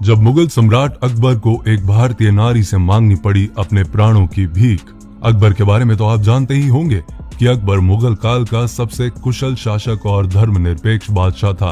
जब मुगल सम्राट अकबर को एक भारतीय नारी से मांगनी पड़ी अपने प्राणों की भीख। अकबर के बारे में तो आप जानते ही होंगे कि अकबर मुगल काल का सबसे कुशल शासक और धर्मनिरपेक्ष बादशाह था।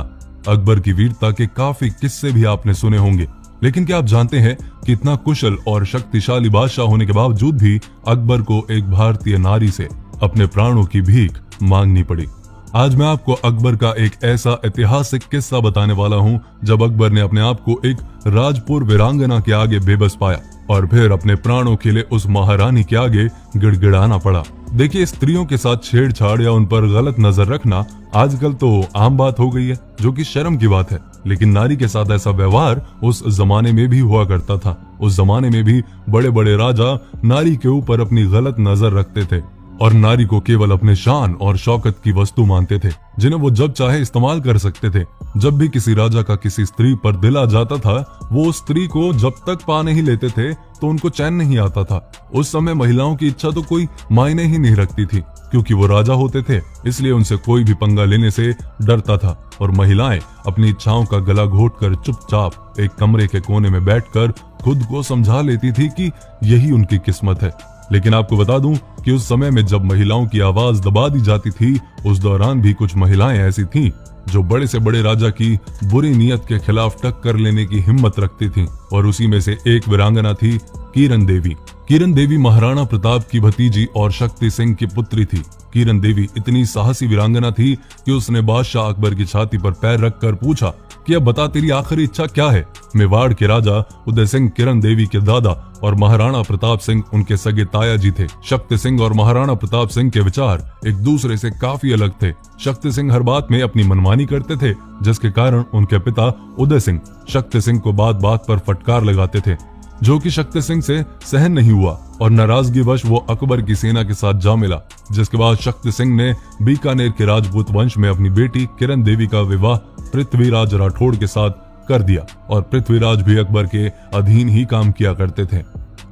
अकबर की वीरता के काफी किस्से भी आपने सुने होंगे, लेकिन क्या आप जानते हैं कि इतना कुशल और शक्तिशाली बादशाह होने के बावजूद भी अकबर को एक भारतीय नारी से अपने प्राणों की भीख मांगनी पड़ी। आज मैं आपको अकबर का एक ऐसा ऐतिहासिक किस्सा बताने वाला हूं जब अकबर ने अपने आप को एक राजपुर वीरांगना के आगे बेबस पाया और फिर अपने प्राणों के लिए उस महारानी के आगे गिड़गिड़ाना पड़ा। देखिए, स्त्रियों के साथ छेड़छाड़ या उन पर गलत नजर रखना आजकल तो आम बात हो गई है, जो कि शर्म की बात है, लेकिन नारी के साथ ऐसा व्यवहार उस जमाने में भी हुआ करता था। उस जमाने में भी बड़े बड़े राजा नारी के ऊपर अपनी गलत नजर रखते थे और नारी को केवल अपने शान और शौकत की वस्तु मानते थे, जिन्हें वो जब चाहे इस्तेमाल कर सकते थे। जब भी किसी राजा का किसी स्त्री पर दिल आ जाता था, वो उस स्त्री को जब तक पा नहीं लेते थे तो उनको चैन नहीं आता था। उस समय महिलाओं की इच्छा तो कोई मायने ही नहीं रखती थी, क्योंकि वो राजा होते थे, इसलिए उनसे कोई भी पंगा लेने से डरता था और महिलाएं अपनी इच्छाओं का गला घोटकर चुपचाप एक कमरे के कोने में बैठकर खुद को समझा लेती थी कि यही उनकी किस्मत है। लेकिन आपको बता दूं कि उस समय में जब महिलाओं की आवाज दबा दी जाती थी, उस दौरान भी कुछ महिलाएं ऐसी थीं जो बड़े से बड़े राजा की बुरी नीयत के खिलाफ टक्कर लेने की हिम्मत रखती थीं, और उसी में से एक वीरांगना थी किरण देवी। किरण देवी महाराणा प्रताप की भतीजी और शक्ति सिंह की पुत्री थी। किरण देवी इतनी साहसी वीरांगना थी कि उसने बादशाह अकबर की छाती पर पैर रखकर पूछा कि अब बता, तेरी आखिरी इच्छा क्या है। मेवाड़ के राजा उदय सिंह किरण देवी के दादा और महाराणा प्रताप सिंह उनके सगे ताया जी थे। शक्ति सिंह और महाराणा प्रताप सिंह के विचार एक दूसरे से काफी अलग थे। शक्ति सिंह हर बात में अपनी मनमानी करते थे, जिसके कारण उनके पिता उदय सिंह शक्ति सिंह को बात बात पर फटकार लगाते थे, जो कि शक्ति सिंह से सहन नहीं हुआ और नाराजगीवश वो अकबर की सेना के साथ जा मिला। जिसके बाद शक्ति सिंह ने बीकानेर के राजपूत वंश में अपनी बेटी किरण देवी का विवाह पृथ्वीराज राठौड़ के साथ कर दिया और पृथ्वीराज भी अकबर के अधीन ही काम किया करते थे।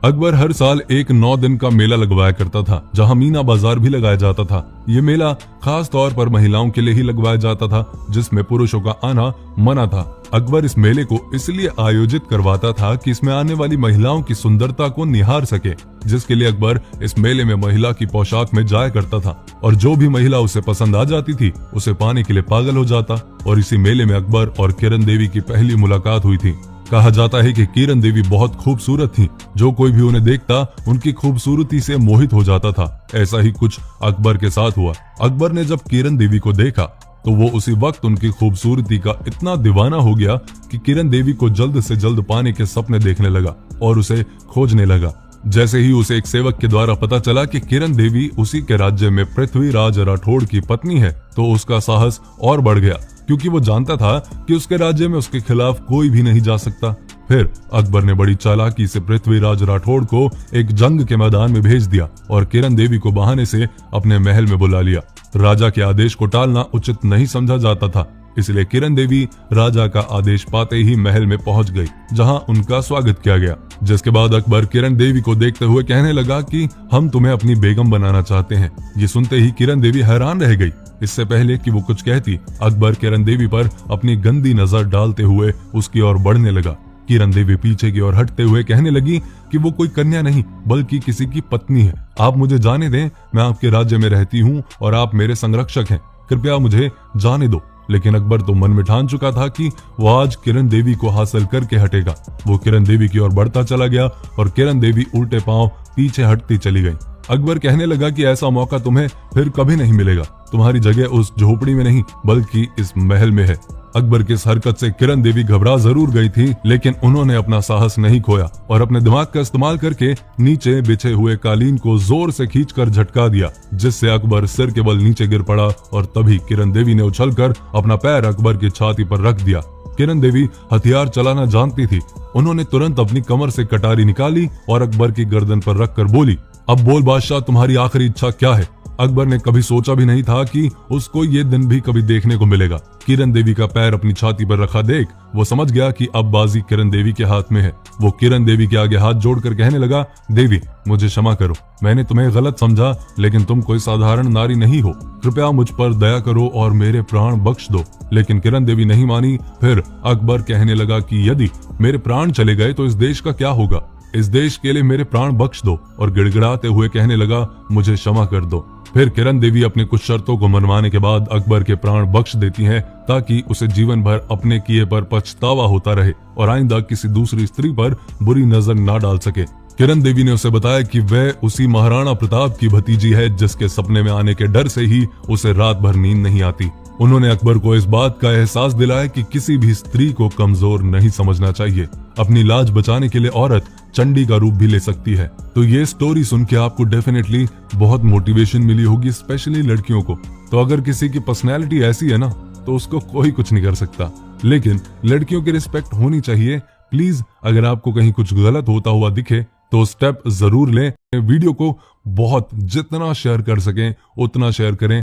अकबर हर साल एक 9 दिन का मेला लगवाया करता था, जहां मीना बाजार भी लगाया जाता था। ये मेला खास तौर पर महिलाओं के लिए ही लगवाया जाता था, जिसमें पुरुषों का आना मना था। अकबर इस मेले को इसलिए आयोजित करवाता था कि इसमें आने वाली महिलाओं की सुंदरता को निहार सके, जिसके लिए अकबर इस मेले में महिला की पोशाक में जाया करता था और जो भी महिला उसे पसंद आ जाती थी उसे पाने के लिए पागल हो जाता। और इसी मेले में अकबर और किरण देवी की पहली मुलाकात हुई थी। कहा जाता है कि किरण देवी बहुत खूबसूरत थी, जो कोई भी उन्हें देखता उनकी खूबसूरती से मोहित हो जाता था। ऐसा ही कुछ अकबर के साथ हुआ। अकबर ने जब किरण देवी को देखा तो वो उसी वक्त उनकी खूबसूरती का इतना दीवाना हो गया कि किरण देवी को जल्द से जल्द पाने के सपने देखने लगा और उसे खोजने लगा। जैसे ही उसे एक सेवक के द्वारा पता चला कि किरण देवी उसी के राज्य में पृथ्वीराज राठौड़ की पत्नी है, तो उसका साहस और बढ़ गया, क्योंकि वो जानता था कि उसके राज्य में उसके खिलाफ कोई भी नहीं जा सकता। फिर अकबर ने बड़ी चालाकी से पृथ्वीराज राठौड़ को एक जंग के मैदान में भेज दिया और किरण देवी को बहाने से अपने महल में बुला लिया। राजा के आदेश को टालना उचित नहीं समझा जाता था, इसलिए किरण देवी राजा का आदेश पाते ही महल में पहुंच गई, जहां उनका स्वागत किया गया। जिसके बाद अकबर किरण देवी को देखते हुए कहने लगा कि हम तुम्हें अपनी बेगम बनाना चाहते हैं। ये सुनते ही किरण देवी हैरान रह गई। इससे पहले कि वो कुछ कहती, अकबर किरण देवी पर अपनी गंदी नजर डालते हुए उसकी ओर बढ़ने लगा। किरण देवी पीछे की ओर हटते हुए कहने लगी कि वो कोई कन्या नहीं बल्कि किसी की पत्नी है। आप मुझे जाने दें, मैं आपके राज्य में रहती हूँ और आप मेरे संरक्षक हैं, कृपया मुझे जाने दो। लेकिन अकबर तो मन में ठान चुका था कि वो आज किरण देवी को हासिल करके हटेगा। वो किरण देवी की ओर बढ़ता चला गया और किरण देवी उल्टे पांव पीछे हटती चली गई। अकबर कहने लगा कि ऐसा मौका तुम्हें फिर कभी नहीं मिलेगा। तुम्हारी जगह उस झोपड़ी में नहीं बल्कि इस महल में है। अकबर की इस हरकत से किरण देवी घबरा जरूर गई थी, लेकिन उन्होंने अपना साहस नहीं खोया और अपने दिमाग का इस्तेमाल करके नीचे बिछे हुए कालीन को जोर से खींचकर झटका दिया, जिससे अकबर सिर के बल नीचे गिर पड़ा और तभी किरण देवी ने उछलकर अपना पैर अकबर की छाती पर रख दिया। किरण देवी हथियार चलाना जानती थी। उन्होंने तुरंत अपनी कमर से कटारी निकाली और अकबर की गर्दन पर रखकर बोली, अब बोल बादशाह, तुम्हारी आखिरी इच्छा क्या है। अकबर ने कभी सोचा भी नहीं था कि उसको ये दिन भी कभी देखने को मिलेगा। किरण देवी का पैर अपनी छाती पर रखा देख वो समझ गया कि अब बाजी किरण देवी के हाथ में है। वो किरण देवी के आगे हाथ जोड़कर कहने लगा, देवी मुझे क्षमा करो, मैंने तुम्हें गलत समझा, लेकिन तुम कोई साधारण नारी नहीं हो, कृपया मुझ पर दया करो और मेरे प्राण बख्श दो। लेकिन किरण देवी नहीं मानी। फिर अकबर कहने लगा कि यदि मेरे प्राण चले गए तो इस देश का क्या होगा, इस देश के लिए मेरे प्राण बख्श दो। और गिड़गिड़ाते हुए कहने लगा, मुझे क्षमा कर दो। फिर किरण देवी अपने कुछ शर्तों को मनवाने के बाद अकबर के प्राण बख्श देती हैं ताकि उसे जीवन भर अपने किए पर पछतावा होता रहे और आइंदा किसी दूसरी स्त्री पर बुरी नजर ना डाल सके। किरण देवी ने उसे बताया कि वह उसी महाराणा प्रताप की भतीजी है जिसके सपने में आने के डर से ही उसे रात भर नींद नहीं आती। उन्होंने अकबर को इस बात का एहसास दिलाया कि किसी भी स्त्री को कमजोर नहीं समझना चाहिए। अपनी लाज बचाने के लिए औरत चंडी का रूप भी ले सकती है। तो ये स्टोरी सुन के आपको डेफिनेटली बहुत मोटिवेशन मिली होगी, स्पेशली लड़कियों को। तो अगर किसी की पर्सनैलिटी ऐसी है ना तो उसको कोई कुछ नहीं कर सकता, लेकिन लड़कियों की रिस्पेक्ट होनी चाहिए। प्लीज अगर आपको कहीं कुछ गलत होता हुआ दिखे तो स्टेप जरूर लें। वीडियो को बहुत जितना शेयर कर सकें उतना शेयर करें।